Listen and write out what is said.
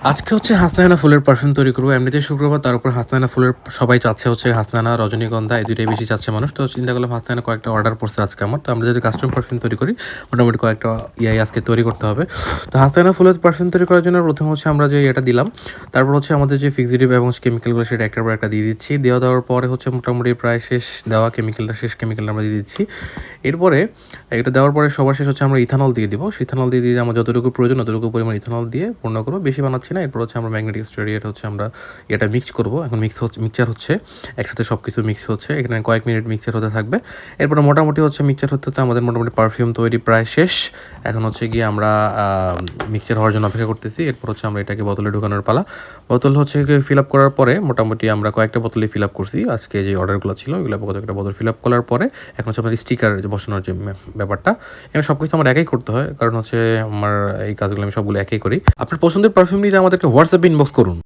আজকে হচ্ছে হাসনাহেনা ফুলের পারফিউম তৈরি করবো। এমনিতেই শুক্রবার, তার উপর হাসনাহেনা ফুলের সবাই চাচ্ছে হচ্ছে হাসনাহেনা, রজনীগন্ধা, এই ২ টাই বেশি চাচ্ছে মানুষ। তো চিন্তা করলাম হাসনাহেনা কয়েকটা অর্ডার পড়ছে আজকে আমার। তো আমরা যদি কাস্টম পারফিউম তৈরি করি, মোটামুটি কয়েকটা আজকে তৈরি করতে হবে। তো হাসনাহেনা ফুলের পারফিউম তৈরি করার জন্য প্রথম হচ্ছে আমরা যে এটা দিলাম, তারপর হচ্ছে আমাদের যে ফিক্সিটিভ এবং কেমিক্যালগুলো সেটা একটার পর একটা দিয়ে দিচ্ছি। দেওয়ার পরে হচ্ছে মোটামুটি প্রায় শেষ দেওয়া কেমিক্যালটা, শেষ কেমিক্যালটা আমরা দিয়ে দিচ্ছি। এরপরে এটা দেওয়ার পরে সবার শেষ হচ্ছে আমরা ইথানল দিয়ে দিব। ইথানল দিয়ে আমার যতটুকু প্রয়োজন ততটুকু পরিমাণ ইথানল দিয়ে পূর্ণ করবো। বেশি বানাচ্ছি না। এরপর হচ্ছে আমরা ম্যাগনেটিক স্টেরিয়াটা হচ্ছে আমরা এটা মিক্স করবো। এখন মিক্সচার হচ্ছে একসাথে সব কিছু মিক্স হচ্ছে। এখানে কয়েক মিনিট মিক্সচার হতে থাকবে। এরপরে মোটামুটি হচ্ছে মিক্সচার হতে আমাদের মোটামুটি পারফিউম তৈরি প্রায় শেষ। এখন হচ্ছে গিয়ে আমরা মিক্সচার হওয়ার জন্য অপেক্ষা করতেছি। এরপর হচ্ছে আমরা এটাকে বোতলে ঢোকানোর পালা। বোতল হচ্ছে ফিল আপ করার পরে মোটামুটি আমরা কয়েকটা বোতলে ফিল আপ করছি। আজকে যে অর্ডারগুলো ছিল ওইগুলো কয়েকটা বোতল ফিল আপ করার পরে এখন হচ্ছে আমাদের স্টিকার বসানোর যে ব্যাপারটা, এখানে সব কিছু আমার একাই করতে হয়, কারণ হচ্ছে আমার এই কাজগুলো আমি সবগুলো একাই করি। আপনার পছন্দের পারফিউম নিয়ে আমাদেরকে হোয়াটসঅ্যাপ ইনবক্স করুন।